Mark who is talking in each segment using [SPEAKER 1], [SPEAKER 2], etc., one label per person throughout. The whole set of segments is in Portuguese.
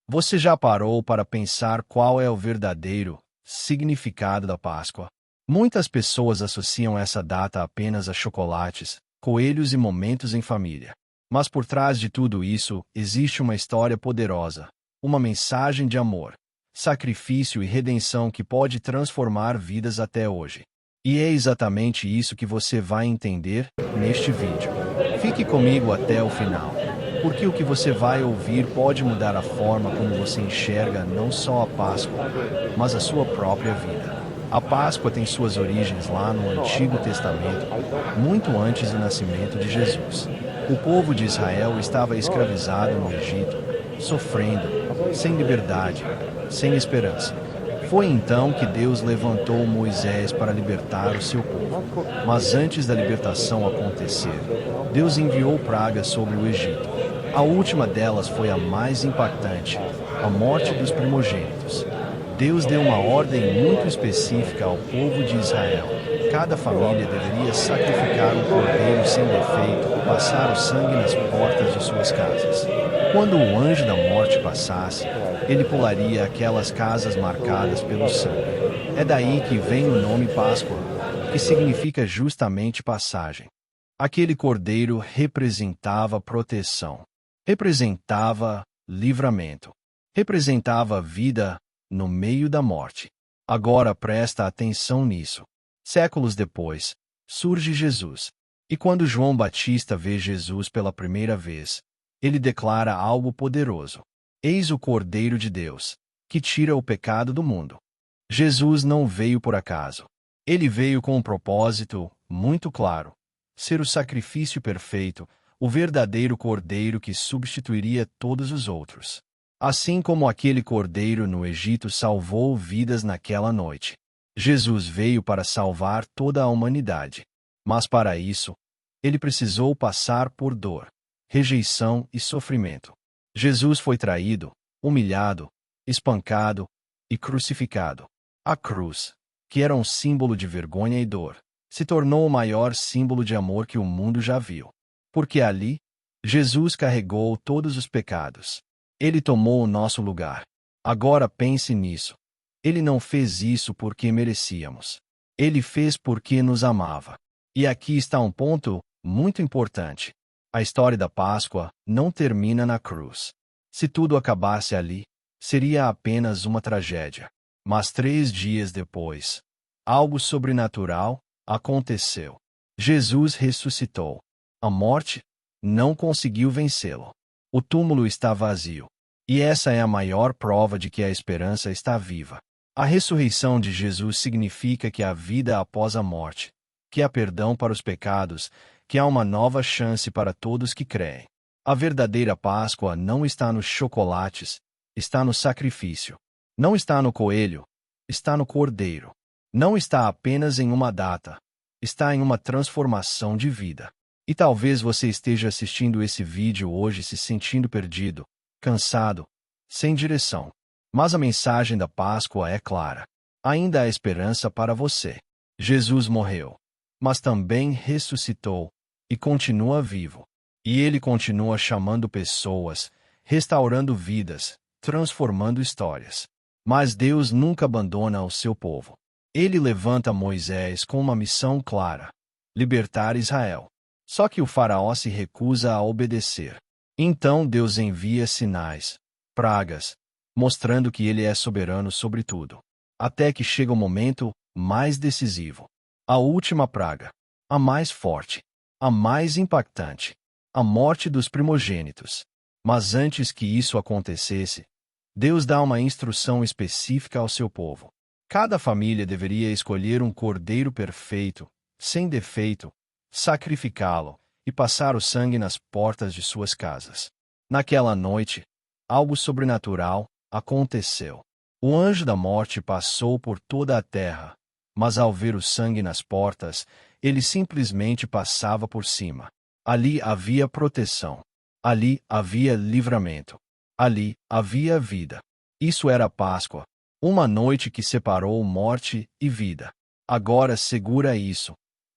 [SPEAKER 1] Você já parou para pensar qual é o verdadeiro significado da Páscoa? Muitas pessoas associam essa data apenas a chocolates, coelhos e momentos em família. Mas por trás de tudo isso, existe uma história poderosa, uma mensagem de amor, sacrifício e redenção que pode transformar vidas até hoje. E é exatamente isso que você vai entender neste vídeo. Fique comigo até o final, porque o que você vai ouvir pode mudar a forma como você enxerga não só a Páscoa, mas a sua própria vida. A Páscoa tem suas origens lá no Antigo Testamento, muito antes do nascimento de Jesus. O povo de Israel estava escravizado no Egito, sofrendo, sem liberdade, sem esperança. Foi então que Deus levantou Moisés para libertar o seu povo. Mas antes da libertação acontecer, Deus enviou pragas sobre o Egito. A última delas foi a mais impactante, a morte dos primogênitos. Deus deu uma ordem muito específica ao povo de Israel. Cada família deveria sacrificar um cordeiro sem defeito e passar o sangue nas portas de suas casas. Quando o anjo da morte passasse, ele pularia aquelas casas marcadas pelo sangue. É daí que vem o nome Páscoa, que significa justamente passagem. Aquele cordeiro representava proteção, representava livramento, representava vida no meio da morte. Agora presta atenção nisso. Séculos depois, surge Jesus. E quando João Batista vê Jesus pela primeira vez, ele declara algo poderoso. Eis o Cordeiro de Deus, que tira o pecado do mundo. Jesus não veio por acaso. Ele veio com um propósito muito claro: ser o sacrifício perfeito, o verdadeiro Cordeiro que substituiria todos os outros. Assim como aquele cordeiro no Egito salvou vidas naquela noite, Jesus veio para salvar toda a humanidade. Mas para isso, ele precisou passar por dor, rejeição e sofrimento. Jesus foi traído, humilhado, espancado e crucificado. A cruz, que era um símbolo de vergonha e dor, se tornou o maior símbolo de amor que o mundo já viu. Porque ali, Jesus carregou todos os pecados. Ele tomou o nosso lugar. Agora pense nisso. Ele não fez isso porque merecíamos. Ele fez porque nos amava. E aqui está um ponto muito importante. A história da Páscoa não termina na cruz. Se tudo acabasse ali, seria apenas uma tragédia. Mas 3 dias depois, algo sobrenatural aconteceu. Jesus ressuscitou. A morte não conseguiu vencê-lo. O túmulo está vazio. E essa é a maior prova de que a esperança está viva. A ressurreição de Jesus significa que há vida após a morte, que há perdão para os pecados, que há uma nova chance para todos que creem. A verdadeira Páscoa não está nos chocolates, está no sacrifício. Não está no coelho, está no cordeiro. Não está apenas em uma data, está em uma transformação de vida. E talvez você esteja assistindo esse vídeo hoje se sentindo perdido, cansado, sem direção. Mas a mensagem da Páscoa é clara. Ainda há esperança para você. Jesus morreu, mas também ressuscitou e continua vivo. E ele continua chamando pessoas, restaurando vidas, transformando histórias. Mas Deus nunca abandona o seu povo. Ele levanta Moisés com uma missão clara: libertar Israel. Só que o faraó se recusa a obedecer. Então Deus envia sinais, pragas, mostrando que ele é soberano sobre tudo. Até que chega o momento mais decisivo. A última praga. A mais forte. A mais impactante. A morte dos primogênitos. Mas antes que isso acontecesse, Deus dá uma instrução específica ao seu povo. Cada família deveria escolher um cordeiro perfeito, sem defeito, sacrificá-lo e passar o sangue nas portas de suas casas. Naquela noite, algo sobrenatural aconteceu. O anjo da morte passou por toda a terra, mas ao ver o sangue nas portas, ele simplesmente passava por cima. Ali havia proteção. Ali havia livramento. Ali havia vida. Isso era a Páscoa, uma noite que separou morte e vida. Agora segura isso,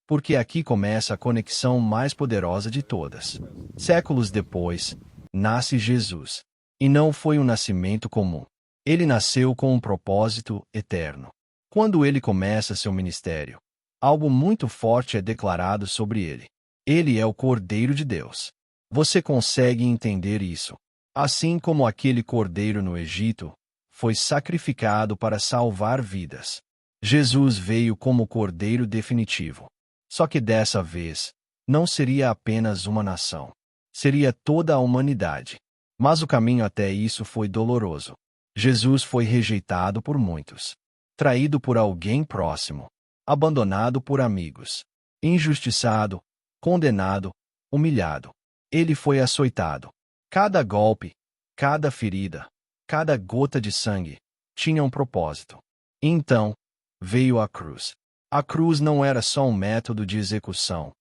[SPEAKER 1] porque aqui começa a conexão mais poderosa de todas. Séculos depois, nasce Jesus. E não foi um nascimento comum. Ele nasceu com um propósito eterno. Quando ele começa seu ministério, algo muito forte é declarado sobre ele. Ele é o Cordeiro de Deus. Você consegue entender isso? Assim como aquele cordeiro no Egito foi sacrificado para salvar vidas, Jesus veio como cordeiro definitivo. Só que dessa vez, não seria apenas uma nação. Seria toda a humanidade. Mas o caminho até isso foi doloroso. Jesus foi rejeitado por muitos, traído por alguém próximo, abandonado por amigos, injustiçado, condenado, humilhado. Ele foi açoitado. Cada golpe, cada ferida, cada gota de sangue tinha um propósito. Então, veio a cruz. A cruz não era só um método de execução,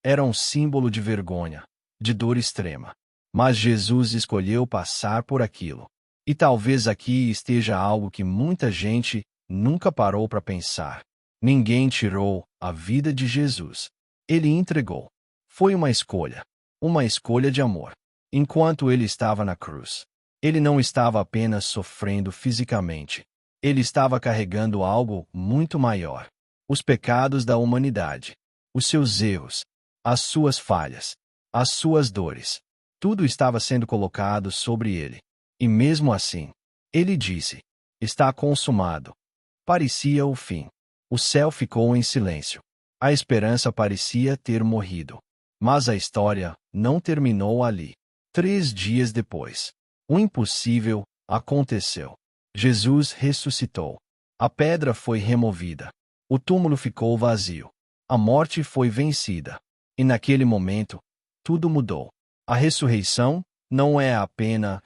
[SPEAKER 1] era um símbolo de vergonha, de dor extrema. Mas Jesus escolheu passar por aquilo. E talvez aqui esteja algo que muita gente nunca parou para pensar. Ninguém tirou a vida de Jesus. Ele entregou. Foi uma escolha de amor. Enquanto ele estava na cruz, ele não estava apenas sofrendo fisicamente. Ele estava carregando algo muito maior. Os pecados da humanidade, os seus erros, as suas falhas, as suas dores. Tudo estava sendo colocado sobre ele. E mesmo assim, ele disse: está consumado. Parecia o fim. O céu ficou em silêncio. A esperança parecia ter morrido. Mas a história não terminou ali. 3 dias depois, o impossível aconteceu. Jesus ressuscitou. A pedra foi removida. O túmulo ficou vazio. A morte foi vencida. E naquele momento, tudo mudou. A ressurreição não é apenas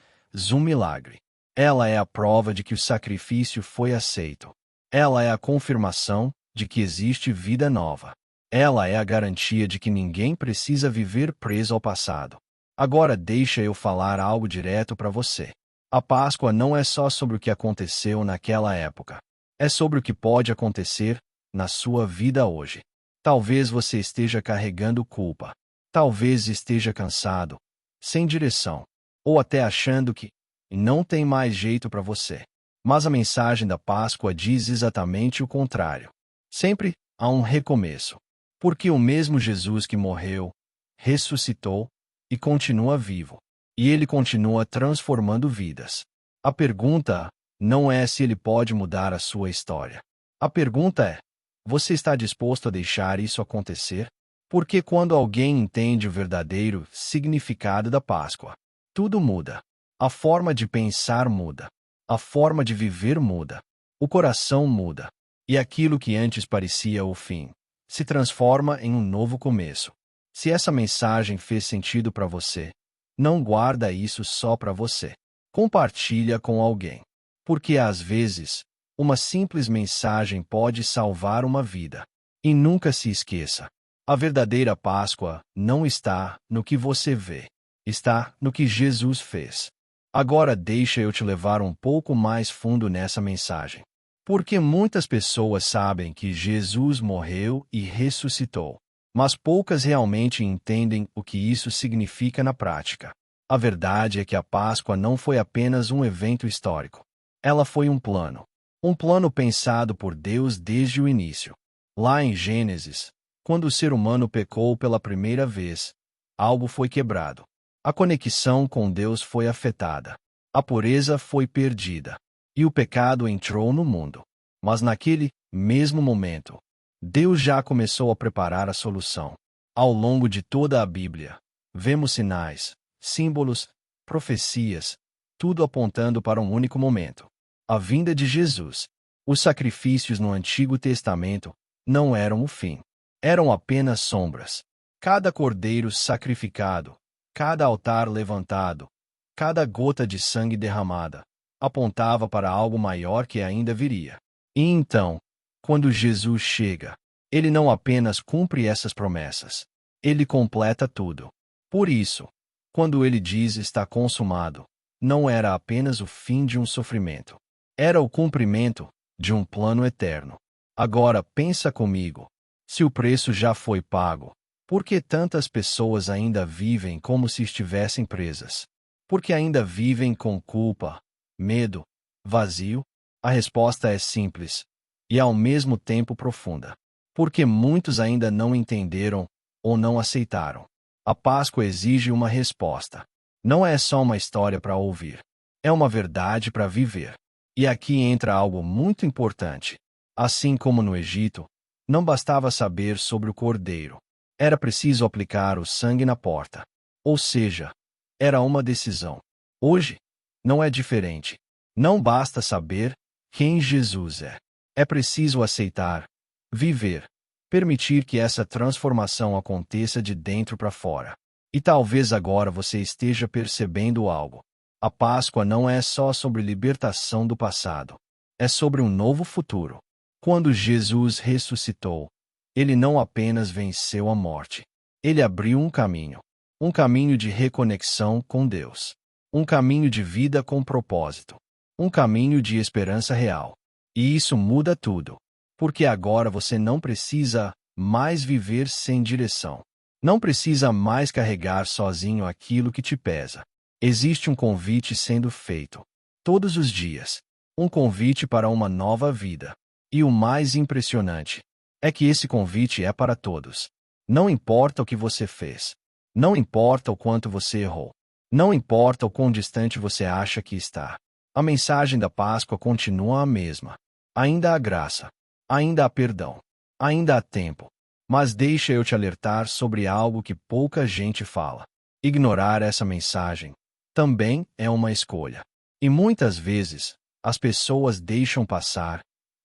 [SPEAKER 1] um milagre. Ela é a prova de que o sacrifício foi aceito. Ela é a confirmação de que existe vida nova. Ela é a garantia de que ninguém precisa viver preso ao passado. Agora deixa eu falar algo direto para você. A Páscoa não é só sobre o que aconteceu naquela época. É sobre o que pode acontecer na sua vida hoje. Talvez você esteja carregando culpa. Talvez esteja cansado, sem direção, ou até achando que não tem mais jeito para você. Mas a mensagem da Páscoa diz exatamente o contrário. Sempre há um recomeço. Porque o mesmo Jesus que morreu, ressuscitou e continua vivo. E ele continua transformando vidas. A pergunta não é se ele pode mudar a sua história. A pergunta é: você está disposto a deixar isso acontecer? Porque quando alguém entende o verdadeiro significado da Páscoa, tudo muda. A forma de pensar muda. A forma de viver muda. O coração muda. E aquilo que antes parecia o fim se transforma em um novo começo. Se essa mensagem fez sentido para você, não guarda isso só para você. Compartilha com alguém. Porque às vezes, uma simples mensagem pode salvar uma vida. E nunca se esqueça: a verdadeira Páscoa não está no que você vê. Está no que Jesus fez. Agora deixa eu te levar um pouco mais fundo nessa mensagem. Porque muitas pessoas sabem que Jesus morreu e ressuscitou, mas poucas realmente entendem o que isso significa na prática. A verdade é que a Páscoa não foi apenas um evento histórico. Ela foi um plano. Um plano pensado por Deus desde o início. Lá em Gênesis, quando o ser humano pecou pela primeira vez, algo foi quebrado. A conexão com Deus foi afetada. A pureza foi perdida. E o pecado entrou no mundo. Mas naquele mesmo momento, Deus já começou a preparar a solução. Ao longo de toda a Bíblia, vemos sinais, símbolos, profecias, tudo apontando para um único momento: a vinda de Jesus. Os sacrifícios no Antigo Testamento não eram o fim. Eram apenas sombras. Cada cordeiro sacrificado, cada altar levantado, cada gota de sangue derramada, apontava para algo maior que ainda viria. E então, quando Jesus chega, ele não apenas cumpre essas promessas, ele completa tudo. Por isso, quando ele diz está consumado, não era apenas o fim de um sofrimento. Era o cumprimento de um plano eterno. Agora pensa comigo: se o preço já foi pago, por que tantas pessoas ainda vivem como se estivessem presas? Porque ainda vivem com culpa, medo, vazio? A resposta é simples e ao mesmo tempo profunda. Porque muitos ainda não entenderam ou não aceitaram. A Páscoa exige uma resposta. Não é só uma história para ouvir. É uma verdade para viver. E aqui entra algo muito importante. Assim como no Egito, não bastava saber sobre o cordeiro. Era preciso aplicar o sangue na porta. Ou seja, era uma decisão. Hoje, não é diferente. Não basta saber quem Jesus é. É preciso aceitar, viver, permitir que essa transformação aconteça de dentro para fora. E talvez agora você esteja percebendo algo. A Páscoa não é só sobre libertação do passado. É sobre um novo futuro. Quando Jesus ressuscitou, ele não apenas venceu a morte. Ele abriu um caminho. Um caminho de reconexão com Deus. Um caminho de vida com propósito. Um caminho de esperança real. E isso muda tudo. Porque agora você não precisa mais viver sem direção. Não precisa mais carregar sozinho aquilo que te pesa. Existe um convite sendo feito. Todos os dias. Um convite para uma nova vida. E o mais impressionante é que esse convite é para todos. Não importa o que você fez. Não importa o quanto você errou. Não importa o quão distante você acha que está. A mensagem da Páscoa continua a mesma. Ainda há graça. Ainda há perdão. Ainda há tempo. Mas deixa eu te alertar sobre algo que pouca gente fala. Ignorar essa mensagem também é uma escolha. E muitas vezes, as pessoas deixam passar,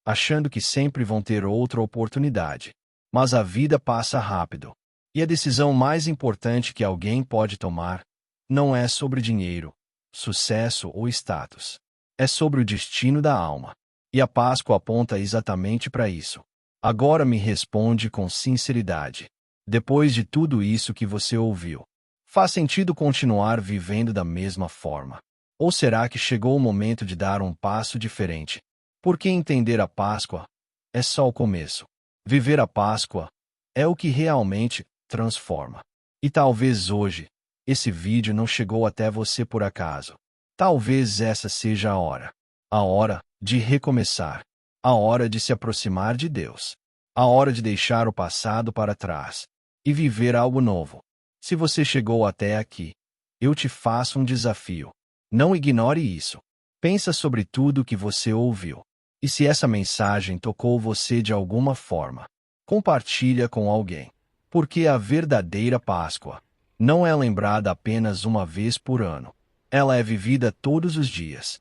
[SPEAKER 1] achando que sempre vão ter outra oportunidade. Mas a vida passa rápido. E a decisão mais importante que alguém pode tomar não é sobre dinheiro, sucesso ou status. É sobre o destino da alma. E a Páscoa aponta exatamente para isso. Agora me responde com sinceridade. Depois de tudo isso que você ouviu, faz sentido continuar vivendo da mesma forma? Ou será que chegou o momento de dar um passo diferente? Porque entender a Páscoa é só o começo. Viver a Páscoa é o que realmente transforma. E talvez hoje, esse vídeo não chegou até você por acaso. Talvez essa seja a hora. A hora de recomeçar. A hora de se aproximar de Deus. A hora de deixar o passado para trás e viver algo novo. Se você chegou até aqui, eu te faço um desafio. Não ignore isso. Pensa sobre tudo o que você ouviu. E se essa mensagem tocou você de alguma forma, compartilha com alguém. Porque a verdadeira Páscoa não é lembrada apenas uma vez por ano. Ela é vivida todos os dias.